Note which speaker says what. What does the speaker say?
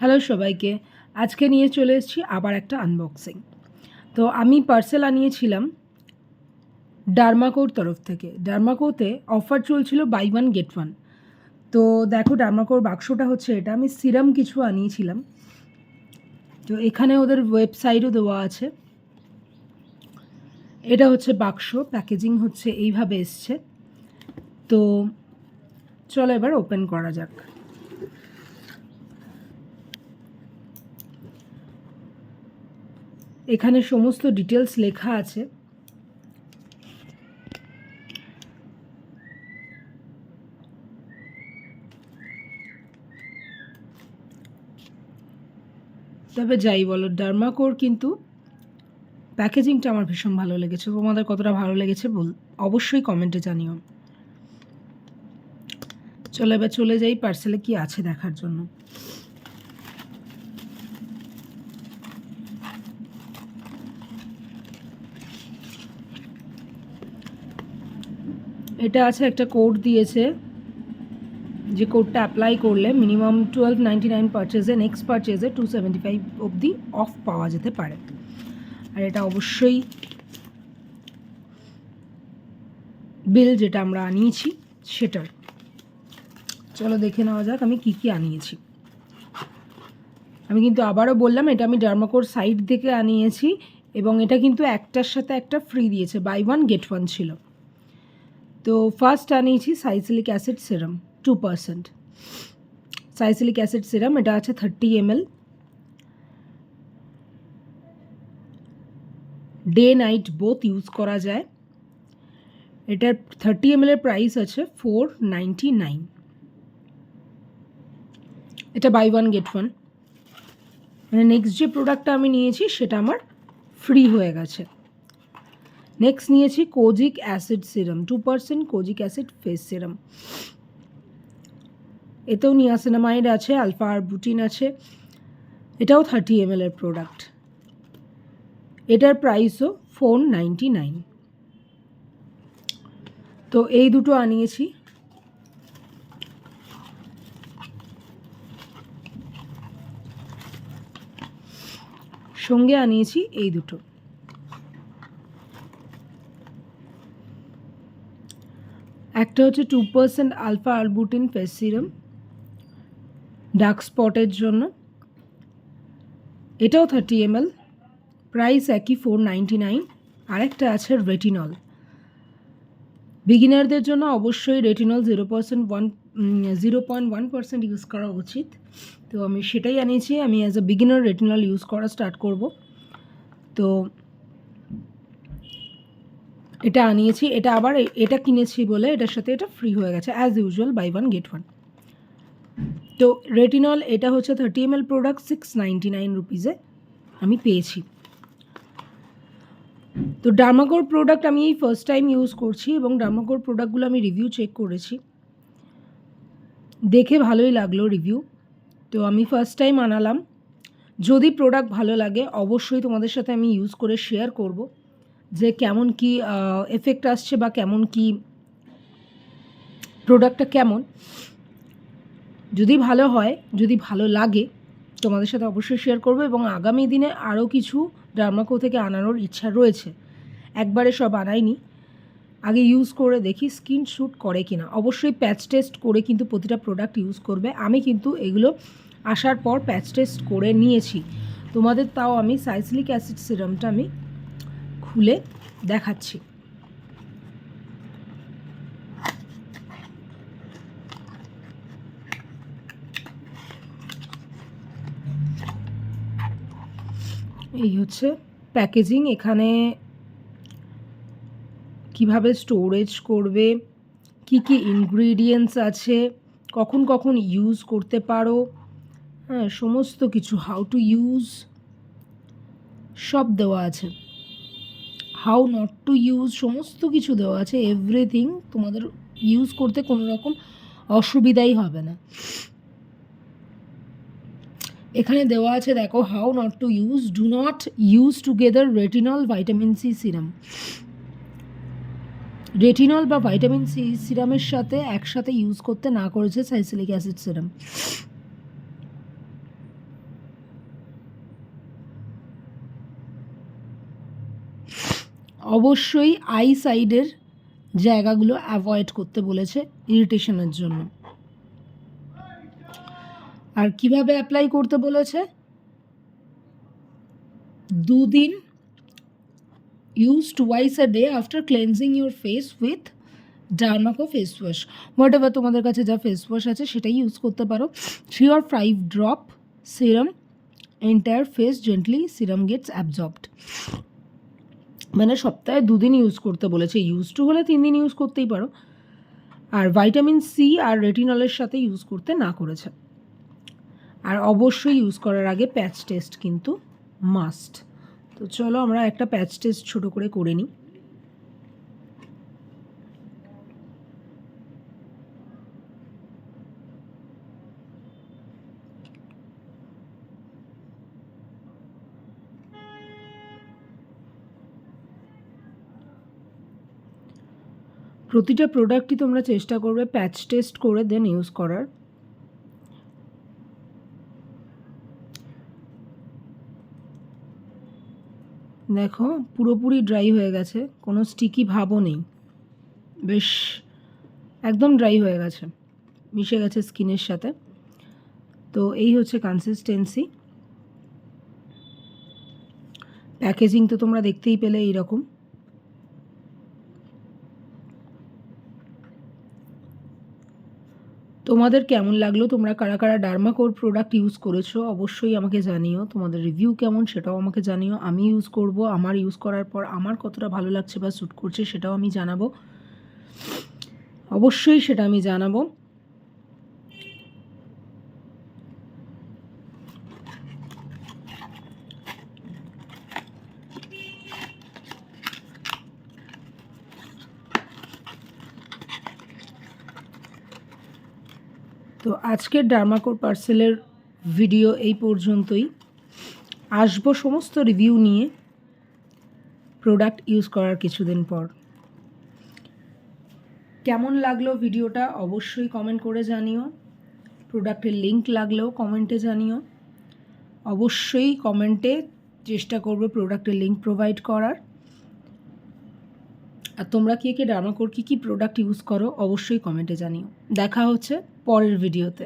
Speaker 1: Hello সবাইকে, আজকে নিয়ে চলে এসেছি আবার একটা আনবক্সিং। তো আমি পার্সেল আনিয়েছিলাম ডার্মাকোর তরফ থেকে। ডার্মাকোতে অফার চলছিল বাই ওয়ান গেট ওয়ান। তো দেখো ডার্মাকোর বাক্সটা হচ্ছে এটা। আমি সিরাম কিছু আনিয়েছিলাম, তো এখানে ওদের ওয়েবসাইটও দেওয়া আছে। এটা হচ্ছে বাক্স, প্যাকেজিং হচ্ছে এইভাবে এসছে। তো চলো এবার ওপেন করা যাক। এখানে সমস্ত ডিটেলস লেখা আছে। তবে যাই বলো, ডার্মাকোর কিন্তু প্যাকেজিংটা আমার ভীষণ ভালো লেগেছে। তোমাদের কতটা ভালো লেগেছে অবশ্যই কমেন্টে জানিও। চলো এবার চলে যাই পার্সেলে কি আছে দেখার জন্য। এটা আছে, একটা কোড দিয়েছে, যে কোডটা অ্যাপ্লাই করলে মিনিমাম 12.99 পারচেজে, নেক্সট পারচেজে 275 অবধি অফ পাওয়া যেতে পারে। আর এটা অবশ্যই বিল যেটা আমরা আনিয়েছি সেটার। চলো দেখে নেওয়া যাক আমি কি কি আনিয়েছি। আমি কিন্তু আবারও বললাম, এটা আমি ডার্মাকোর সাইট থেকে আনিয়েছি এবং এটা কিন্তু একটার সাথে একটা ফ্রি দিয়েছে, বাই ওয়ান গেট ওয়ান ছিল। তো ফার্স্ট আনিয়েছি salicylic acid serum 2%। Salicylic acid serum এটা আছে 30 ml। Day night both use করা যায়। এটার 30 ml এর প্রাইস আছে 499। এটা বাই ওয়ান গেট ওয়ান, মানে নেক্সট যে প্রোডাক্টটা আমি নিয়েছি সেটা আমার ফ্রি হয়ে গেছে। নেক্সট নিয়েছি kojic acid serum 2%, kojic acid face serum. এতেও নিয়াসিনামাইড আছে, আলফা আরবুটিন আছে। এটাও 30 ml এর প্রোডাক্ট। এটার প্রাইসও 499। তো এই দুটো আনিয়েছি। সঙ্গে আনিয়েছি এই দুটো। একটা হচ্ছে 2% alpha arbutin face serum dark স্পটের জন্য। এটাও 30 ml, প্রাইস একই 499। আরেকটা আছে রেটিনল। বিগিনারদের জন্য অবশ্যই রেটিনল 0.1% ইউজ করা উচিত। তো আমি সেটাই আনিয়েছি। আমি as a beginner retinol use করা স্টার্ট করব। তো এটা আনিয়েছি। এটা আবার এটা কিনেছি বলে এটার সাথে এটা ফ্রি হয়ে গেছে, as usual buy one get one. তো রেটিনল এটা হচ্ছে 30 ml প্রোডাক্ট, 699 রুপিসে আমি পেয়েছি। তো ডার্মাকোর প্রোডাক্ট আমি এই ফার্স্ট টাইম ইউজ করছি এবং ডার্মাকোর প্রোডাক্টগুলো আমি রিভিউ চেক করেছি, দেখে ভালোই লাগলো রিভিউ। তো আমি ফার্স্ট টাইম আনালাম। যদি প্রোডাক্ট ভালো লাগে অবশ্যই তোমাদের সাথে আমি ইউজ করে শেয়ার করব যে কেমন কি এফেক্ট আসছে বা কেমন কি প্রোডাক্টটা কেমন। যদি ভালো হয়, যদি ভালো লাগে তোমাদের সাথে অবশ্যই শেয়ার করব। এবং আগামী দিনে আরও কিছু ডার্মাকো থেকে আনানোর ইচ্ছা রয়েছে। একবারে সব আনাইনি, আগে ইউজ করে দেখি স্কিন শ্যুট করে কিনা। অবশ্যই প্যাচ টেস্ট করে কিন্তু প্রতিটা প্রোডাক্ট ইউজ করবে। আমি কিন্তু এগুলো আসার পর প্যাচ টেস্ট করে নিয়েছি। তোমাদের তাও আমি সাইসিলিক অ্যাসিড সিরামটা আমি খুলে দেখাচ্ছি। এই হচ্ছে প্যাকেজিং। এখানে কিভাবে স্টোরেজ করবে, কি কি ইনগ্রিডিয়েন্টস আছে, কখন কখন ইউজ করতে পারো, হ্যাঁ সমস্ত কিছু, হাউ টু ইউজ সব দেওয়া আছে। হাউ নট টু ইউজ সমস্ত কিছু দেওয়া আছে। এভরিথিং, তোমাদের ইউজ করতে কোনো রকম অসুবিধাই হবে না। এখানে দেওয়া আছে দেখো, how not to use, do not use together retinol vitamin C serum. Retinol বা ভাইটামিন সি সিরামের সাথে একসাথে ইউজ করতে না করেছে সাইসিলিক অ্যাসিড সিরাম। অবশ্যই আই সাইডের জায়গাগুলো অ্যাভয়েড করতে বলেছে ইরিটেশনের জন্য। আর কিভাবে অ্যাপ্লাই করতে বলেছে, 2 দিন use twice a day after cleansing your face with Derma Co face wash. What ever তোমাদের কাছে যা ফেস ওয়াশ আছে সেটাই ইউজ করতে পারো। 3 or 5 drop serum entire face gently serum gets absorbed. মানে সপ্তাহে 2 দিন ইউজ করতে বলেছে, ইউজ টু হলে 3 দিন ইউজ করতেই পারো। আর ভাইটামিন সি আর রেটিনলের সাথে ইউজ করতে না করেছে। আর অবশ্যই ইউজ করার আগে প্যাচ টেস্ট কিন্তু মাস্ট। তো চলো আমরা একটা প্যাচ টেস্ট ছোটো করে করে নিই। প্রতিটা প্রোডাক্টই তোমরা চেষ্টা করবে প্যাচ টেস্ট করে দেন ইউজ করার। দেখো পুরোপুরি ড্রাই হয়ে গেছে, কোনো স্টিকি ভাবও নেই, বেশ একদম ড্রাই হয়ে গেছে, মিশে গেছে স্কিনের সাথে। তো এই হচ্ছে কনসিস্টেন্সি। প্যাকেজিং তো তোমরা দেখতেই পেলে এইরকম। তোমাদের কেমন লাগলো, তোমরা কারা কারা ডার্মাকোর প্রোডাক্ট ইউজ করেছো অবশ্যই আমাকে জানিও, তোমাদের রিভিউ কেমন সেটাও আমাকে জানিও। আমি ইউজ করব, আমার ইউজ করার পর আমার কতটা ভালো লাগছে বা স্যুট করছে সেটাও আমি জানাবো, অবশ্যই সেটা আমি জানাবো। তো আজকের ডার্মাকোর পার্সেলের ভিডিও এই পর্যন্তই। আসবো সমস্ত রিভিউ নিয়ে প্রোডাক্ট ইউজ করার কিছুদিন পর। কেমন লাগলো ভিডিওটা অবশ্যই কমেন্ট করে জানিও। প্রোডাক্টের লিঙ্ক লাগলেও কমেন্টে জানিও। অবশ্যই কমেন্টে চেষ্টা করবে প্রোডাক্টের লিঙ্ক প্রোভাইড করার। আর তোমরা কে কে ডার্মাকোর কী কী প্রোডাক্ট ইউজ করো অবশ্যই কমেন্টে জানিও। দেখা হচ্ছে পরের ভিডিওতে।